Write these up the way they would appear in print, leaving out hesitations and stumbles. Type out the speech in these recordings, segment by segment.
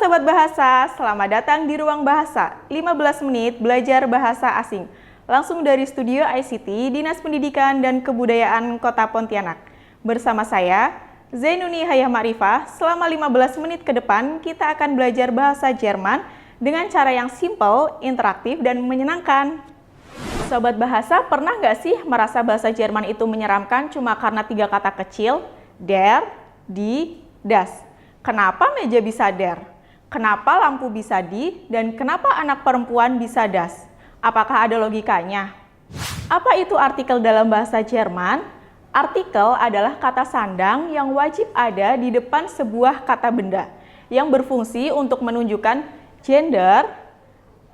Sobat Bahasa, selamat datang di Ruang Bahasa, 15 menit belajar bahasa asing. Langsung dari Studio ICT, Dinas Pendidikan dan Kebudayaan Kota Pontianak. Bersama saya, Zainuni Hayah Ma'rifah, selama 15 menit ke depan kita akan belajar bahasa Jerman dengan cara yang simple, interaktif, dan menyenangkan. Sobat Bahasa, pernah nggak sih merasa bahasa Jerman itu menyeramkan cuma karena 3 kata kecil? Der, die, das. Kenapa meja bisa der? Kenapa lampu bisa di? Dan kenapa anak perempuan bisa das? Apakah ada logikanya? Apa itu artikel dalam bahasa Jerman? Artikel adalah kata sandang yang wajib ada di depan sebuah kata benda yang berfungsi untuk menunjukkan gender,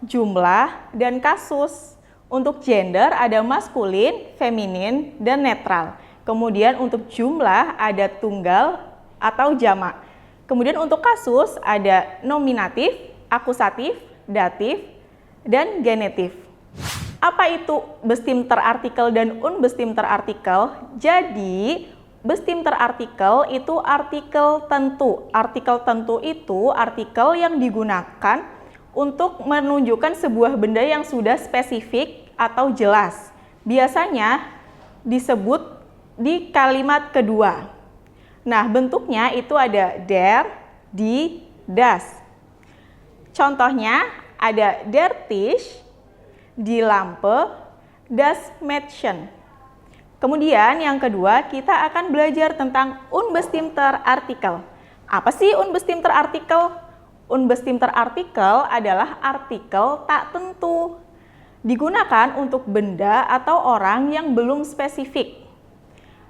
jumlah, dan kasus. Untuk gender ada maskulin, feminin, dan netral. Kemudian untuk jumlah ada tunggal atau jamak. Kemudian untuk kasus ada nominatif, akusatif, datif, dan genetif. Apa itu bestimter artikel dan unbestimter artikel? Jadi, bestimter artikel itu artikel tentu. Artikel tentu itu artikel yang digunakan untuk menunjukkan sebuah benda yang sudah spesifik atau jelas. Biasanya disebut di kalimat kedua. Nah, bentuknya itu ada der, die, das. Contohnya ada der Tisch, die Lampe, das Mädchen. Kemudian yang kedua, kita akan belajar tentang unbestimter artikel. Apa sih unbestimter artikel? Unbestimter artikel adalah artikel tak tentu. Digunakan untuk benda atau orang yang belum spesifik.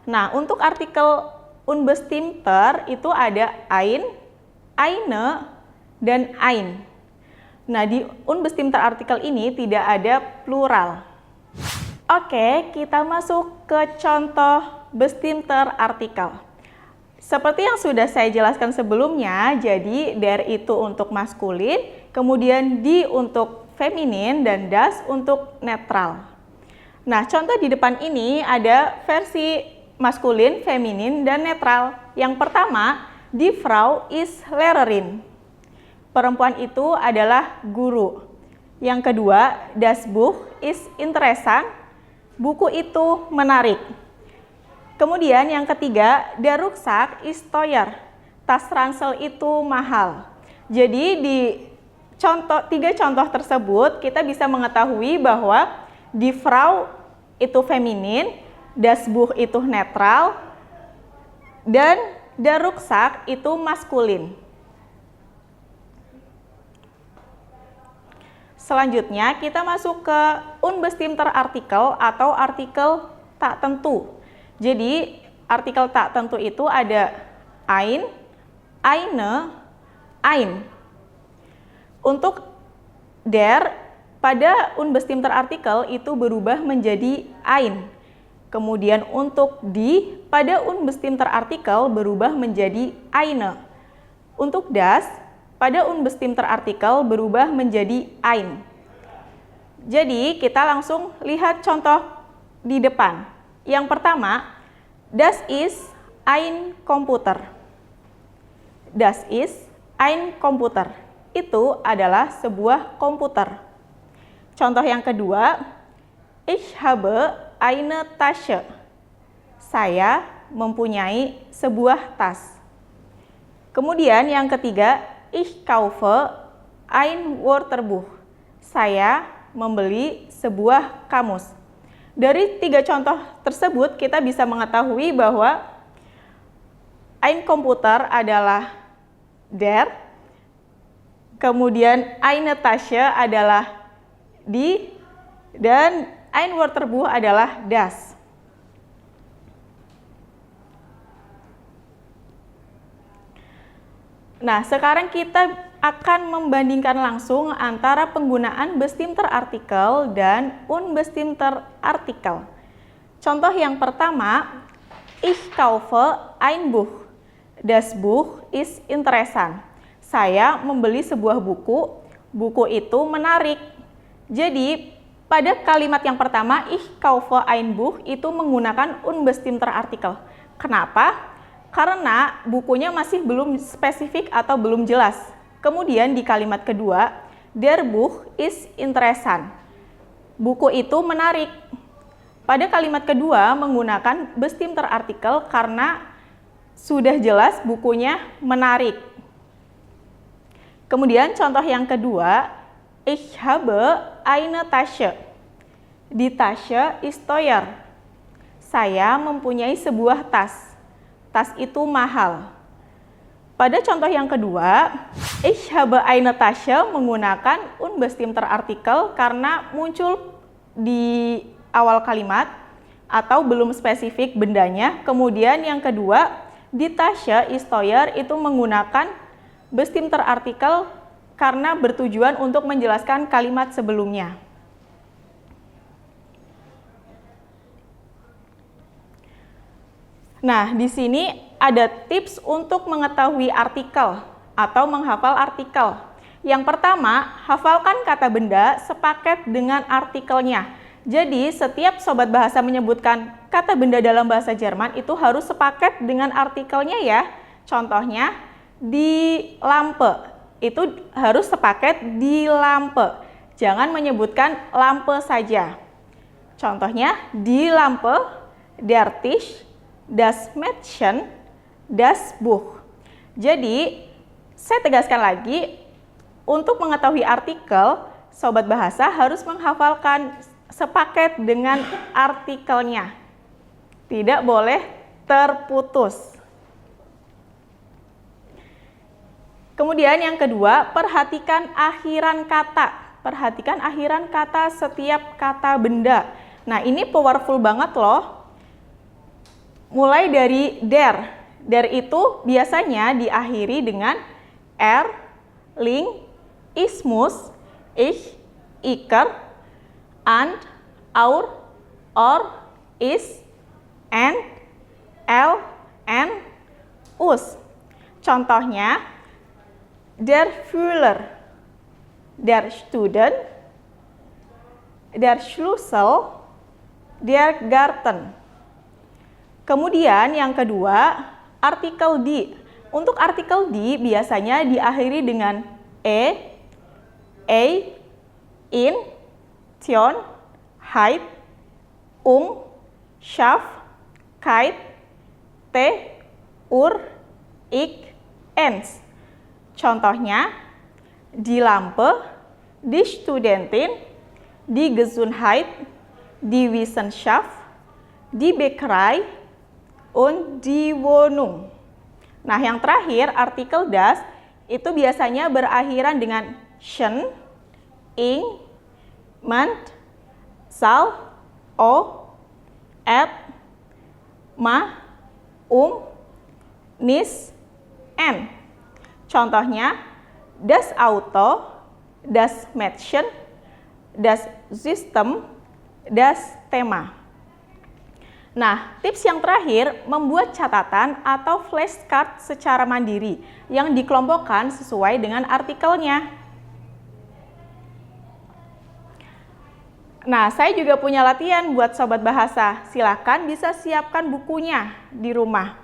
Nah, untuk artikel unbestimter itu ada ein, eine, dan ein. Nah, di unbestimter artikel ini tidak ada plural. Oke, kita masuk ke contoh bestimter artikel. Seperti yang sudah saya jelaskan sebelumnya, jadi der itu untuk maskulin, kemudian die untuk feminin, dan das untuk netral. Nah, contoh di depan ini ada versi maskulin, feminin, dan netral. Yang pertama, die Frau ist Lehrerin. Perempuan itu adalah guru. Yang kedua, das Buch ist interessant. Buku itu menarik. Kemudian yang ketiga, der Rucksack ist teuer. Tas ransel itu mahal. Jadi di tiga contoh tersebut kita bisa mengetahui bahwa die Frau itu feminin, das Buch itu netral, dan der Rucksack itu maskulin. Selanjutnya kita masuk ke unbestimter artikel atau artikel tak tentu. Jadi artikel tak tentu itu ada ein, eine, ein. Untuk der pada unbestimter artikel itu berubah menjadi ein. Kemudian untuk die pada unbestimter artikel berubah menjadi eine. Untuk das pada unbestimter artikel berubah menjadi ein. Jadi kita langsung lihat contoh di depan. Yang pertama, das ist ein Computer. Das ist ein Computer. Itu adalah sebuah komputer. Contoh yang kedua, ich habe eine Tasche. Saya mempunyai sebuah tas. Kemudian yang ketiga, ich kaufe ein Wörterbuch. Saya membeli sebuah kamus. Dari tiga contoh tersebut kita bisa mengetahui bahwa ein Computer adalah der, kemudian eine Tasche adalah die, dan ein Wörterbuch adalah das. Nah, sekarang kita akan membandingkan langsung antara penggunaan bestimter artikel dan unbestimter artikel. Contoh yang pertama, ich kaufe ein Buch. Das Buch ist interessant. Saya membeli sebuah buku. Buku itu menarik. Jadi, pada kalimat yang pertama, ich kaufe ein Buch itu menggunakan unbestimter artikel. Kenapa? Karena bukunya masih belum spesifik atau belum jelas. Kemudian di kalimat kedua, der Buch ist interessant. Buku itu menarik. Pada kalimat kedua menggunakan bestimmter artikel karena sudah jelas bukunya menarik. Kemudian contoh yang kedua, ich habe eine Tasche. Die Tasche ist teuer. Saya mempunyai sebuah tas. Tas itu mahal. Pada contoh yang kedua, ich habe eine Tasche menggunakan unbestimmter artikel karena muncul di awal kalimat atau belum spesifik bendanya. Kemudian yang kedua, die Tasche ist teuer itu menggunakan bestimmter artikel karena bertujuan untuk menjelaskan kalimat sebelumnya. Nah, di sini ada tips untuk mengetahui artikel atau menghafal artikel. Yang pertama, hafalkan kata benda sepaket dengan artikelnya. Jadi, setiap sobat bahasa menyebutkan kata benda dalam bahasa Jerman itu harus sepaket dengan artikelnya ya. Contohnya, di lampe. Itu harus sepaket di lampe. Jangan menyebutkan lampe saja. Contohnya, di lampe, der Tisch, das Mädchen, das Buch. Jadi, saya tegaskan lagi, untuk mengetahui artikel, sobat bahasa harus menghafalkan sepaket dengan artikelnya. Tidak boleh terputus. Kemudian yang kedua, perhatikan akhiran kata. Perhatikan akhiran kata setiap kata benda. Nah, ini powerful banget loh. Mulai dari der. Der itu biasanya diakhiri dengan er, ling, ismus, ich, iker, and, our, or, is, and, el, and, us. Contohnya, der Führer, der Student, der Schlüssel, der Garten. Kemudian yang kedua, artikel die. Untuk artikel die biasanya diakhiri dengan e, in, tion, heit, schaff, kite, te, ik, ens. Contohnya, die Lampe, die Studentin, die Gesundheit, die Wissenschaft, die Bäckerei, und die Wohnung. Nah, yang terakhir, artikel das itu biasanya berakhiran dengan schen, ing, ment, sal, o, et, ma, nis, en. Contohnya, das Auto, das Mädchen, das System, das Thema. Nah, tips yang terakhir, membuat catatan atau flashcard secara mandiri yang dikelompokkan sesuai dengan artikelnya. Nah, saya juga punya latihan buat sobat bahasa. Silakan bisa siapkan bukunya di rumah.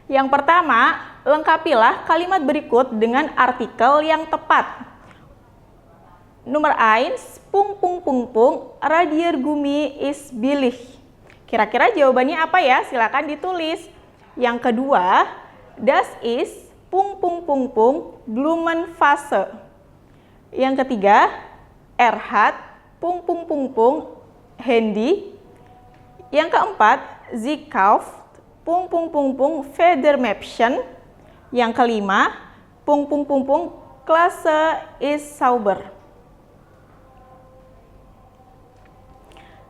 Yang pertama, lengkapilah kalimat berikut dengan artikel yang tepat. Nomor 1, Radiergummi ist billig. Kira-kira jawabannya apa ya? Silakan ditulis. Yang kedua, das ist Blumenvase. Yang ketiga, hat Handy. Yang keempat, sie kauft Federmäppchen. Yang kelima, Klasse ist sauber.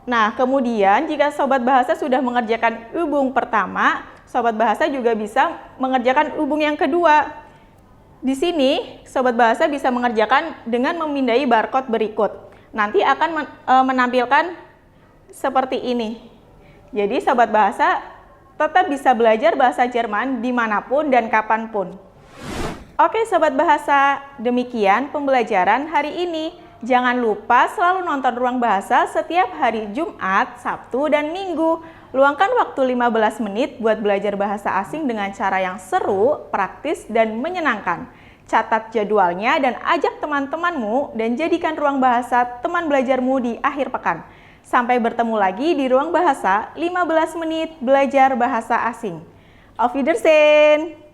Nah, kemudian jika sobat bahasa sudah mengerjakan hubung pertama, sobat bahasa juga bisa mengerjakan hubung yang kedua. Di sini, sobat bahasa bisa mengerjakan dengan memindai barcode berikut. Nanti akan menampilkan seperti ini. Jadi, sobat bahasa tetap bisa belajar bahasa Jerman dimanapun dan kapanpun. Oke, sobat bahasa, demikian pembelajaran hari ini. Jangan lupa selalu nonton Ruang Bahasa setiap hari Jumat, Sabtu, dan Minggu. Luangkan waktu 15 menit buat belajar bahasa asing dengan cara yang seru, praktis, dan menyenangkan. Catat jadwalnya dan ajak teman-temanmu dan jadikan ruang bahasa teman belajarmu di akhir pekan. Sampai bertemu lagi di ruang bahasa 15 menit belajar bahasa asing. Auf Wiedersehen!